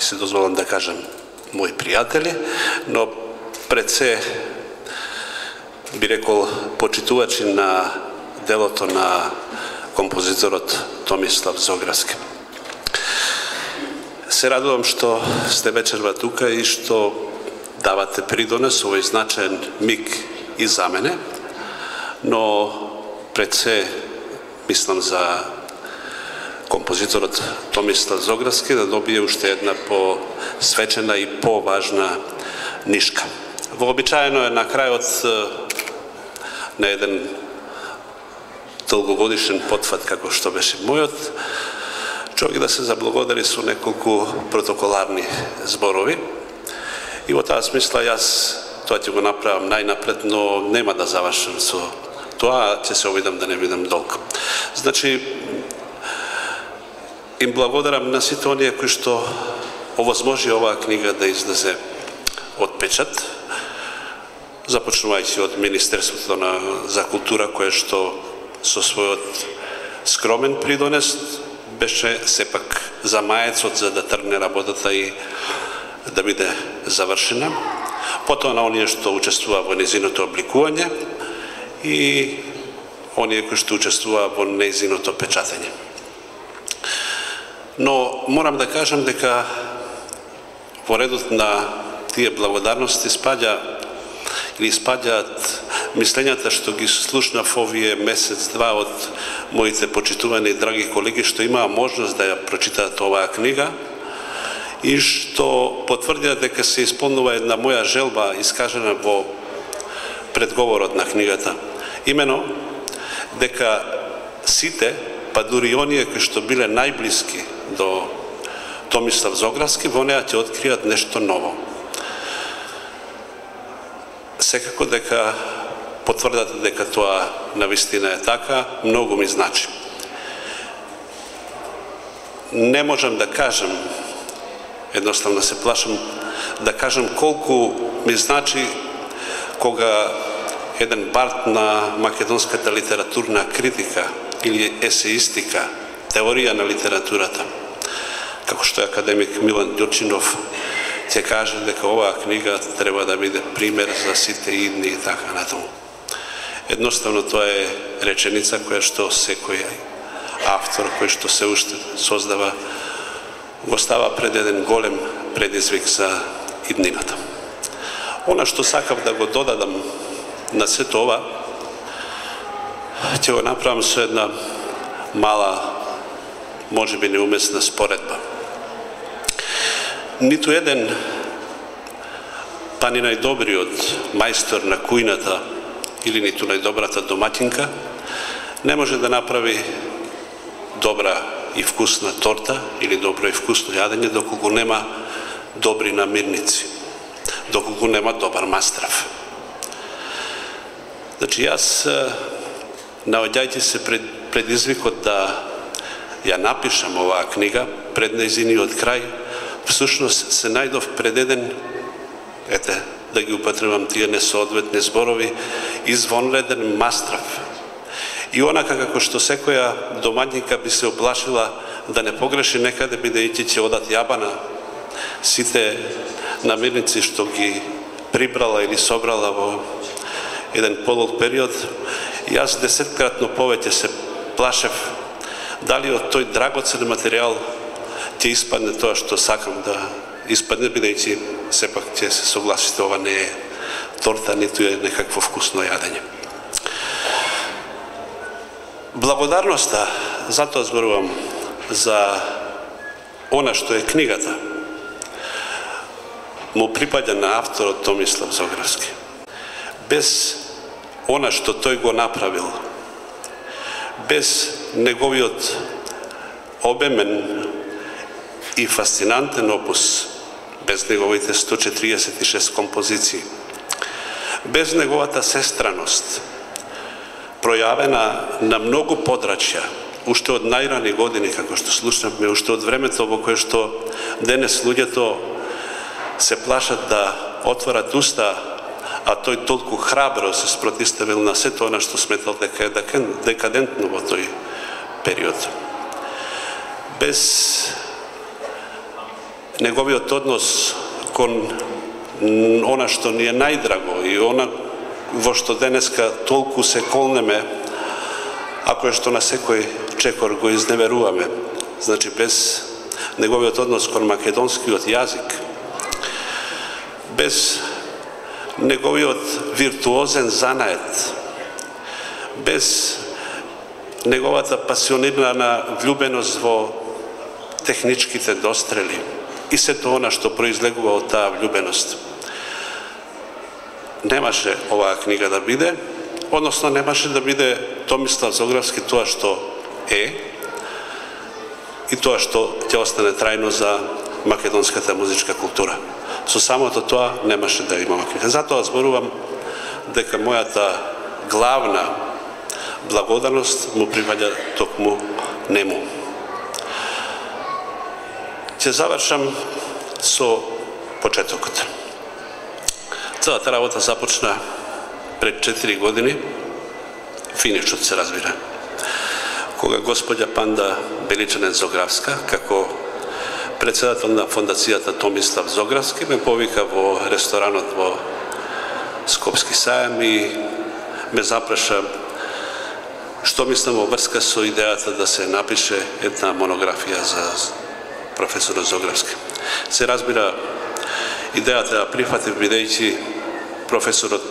си дозволам да кажем, мои пријатели, но пред се би рекол почитувачи на делото на композиторот Томислав Зографски. Се радувам што сте вечерва тука и што давате придонес овој значаен миг и за мене, но пред се мислам за композиторот Томислав Зографски да добие уште една посвечена и поважна нишка. Вообичаено е на крајот на еден долгогодишен потфат како што беше мојот, човек да се заблагодари со неколку протоколарни зборови. И во таа смисла јас тоа ќе го направам најнапред, но нема да завршам со тоа, ќе се обидам да не бидам долг. Значи, им благодарам на сите оние кои што овозможи оваа книга да излезе од печат, започнувајќи од Министерството за култура, кое што со својот скромен придонес беше сепак за маецот за да тргне работата и да биде завршена. Потоа на оние што учествува во нејзиното обликување и оние кои што учествува во нејзиното печатење. Но морам да кажам дека во редот на тие благодарности спаѓаат мислењата што ги слушнав овие месец-два од моите почитувани драги колеги што имаа можност да ја прочитаат оваа книга и што потврдија дека се исполнува една моја желба искажена во предговорот на книгата. Имено дека сите, па дури оние кои што биле најблиски до Томислав Зографски, во неа ќе откријат нешто ново. Секако дека потврдате дека тоа навистина е така, многу ми значи. Не можам да кажам, едноставно се плашам да кажам колку ми значи кога еден бард на македонската литературна критика или есеистика, теорија на литературата, како што е академик Милан Ѓурчинов, ќе каже дека оваа книга треба да биде пример за сите идни и така натаму. Едноставно тоа е реченица која што секој автор кој што се уште создава го става пред еден голем предизвик за иднината. Она што сакав да го додадам на сето ова, ќе го направам со една мала, можеби неумесна споредба. Ниту еден, па ни најдобриот мајстор на кујната или ниту најдобрата домаќинка не може да направи добра и вкусна торта или добро и вкусно јадење доколку нема добри намирници, доколку нема добар мастрав. Значи, јас, наоѓајќи се пред предизвикот да ја напишам оваа книга пред нејзиниот крај, всушност се најдов пред еден, да ги употребам тие несоодветни зборови, извонреден мастрав. И онака како што секоја домаќинка би се оплашила да не погреши некаде, бидејќи ќе одат јабана сите намирници што ги прибрала или собрала во еден подолг период, јас 10-кратно повеќе се плашев дали од тој драгоцен материјал ќе испадне тоа што сакам да испадне, бидејќи сепак ќе се согласите, ова не е торта, ниту е некакво вкусно јадење. Благодарноста, затоа зборувам за она што е книгата, му припаѓа на авторот Томислав Зографски. Без она што тој го направил, без неговиот обемен и фасцинантен опус, без неговите 146 композиции, без неговата сестраност, пројавена на многу подрачја, уште од најрани години, како што слушнавме, уште од времето во кое што денес луѓето се плашат да отворат уста, а тој толку храбро се спротиставил на сето она што сметал дека е декадентно во тој период. Без неговиот однос кон она што ни е најдраго и она во што денеска толку се колнеме, ако е што на секој чекор го изневеруваме. Значи, без неговиот однос кон македонскиот јазик, без неговиот виртуозен занает, без неговата пасионирана влюбеност во техничките дострели и сето она што произлегува од таа влюбеност, немаше оваа книга да биде, односно немаше да биде Томислав Зографски тоа што е и тоа што ќе остане трајно за македонската музичка култура. Со самото тоа немаше да имаме книга. Затоа зборувам дека мојата главна благодарност му припаѓа токму нему. Ќе завршам со почетокот. Целата работа започна пред 4 години, финишот се разбира, кога господја Панда Беличанец Зографска, како председател на фондацијата Томислав Зографски, ме повика во ресторанот во Скопски сајам и ме запраша што мислам во врска со идејата да се напише една монографија за професорот Зографски. Се разбира, идејата ја прифатив бидејќи професорот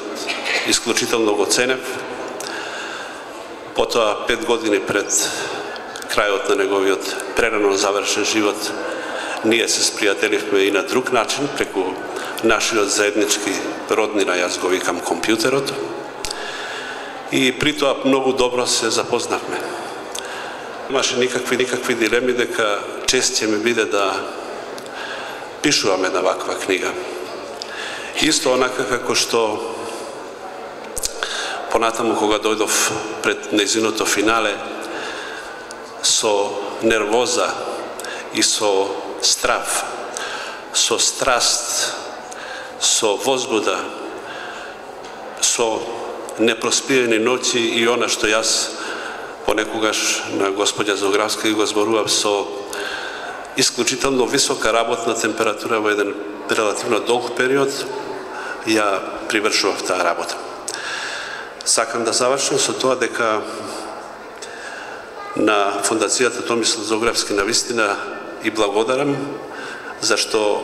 исклучително го ценев. Потоа 5 години пред крајот на неговиот прерано завршен живот, ние се спријателивме и на друг начин, преку нашиот заеднички роднина, јас го викам компјутерот, и при тоа многу добро се запознавме. Немаше никакви дилеми дека чест ќе ми биде да пишуваме на ваква книга. Исто онака како што понатаму кога дојдов пред нејзиното финале, со нервоза и со страв, со страст, со возбуда, со непроспиени ноќи и она што јас понекогаш на господја Зографска го зборував со исклучително висока работна температура во еден релативно долг период, ја привршував таа работа. Сакам да завршам со тоа дека на фондацијата Томислав Зографски навистина и благодарам зашто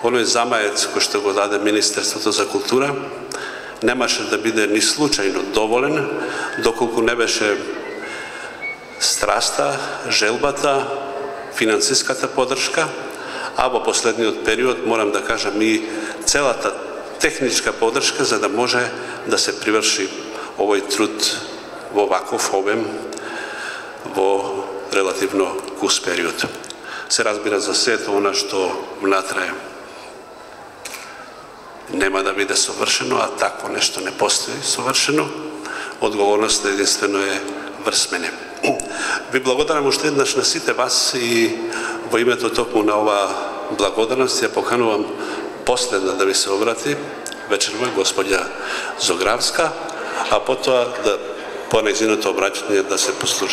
оној замаец кој што го даде Министерството за култура немаше да биде ни случајно доволен доколку не беше страста, желбата, финансиската поддршка, а во последниот период морам да кажам и целата техничка поддршка за да може да се приврши овој труд во ваков обем во релативно кус период. Се разбира за сето она што внатрае нема да биде совршено, а такво нешто не постои совршено. Одговорноста единствено е врз мене. Ви благодарам уште еднаш на сите вас и во името токму на оваа благодарност ја поканувам последна да ви се обрати вечерва господја Зографска, а потоа да по нејзиното обраќање да се послужи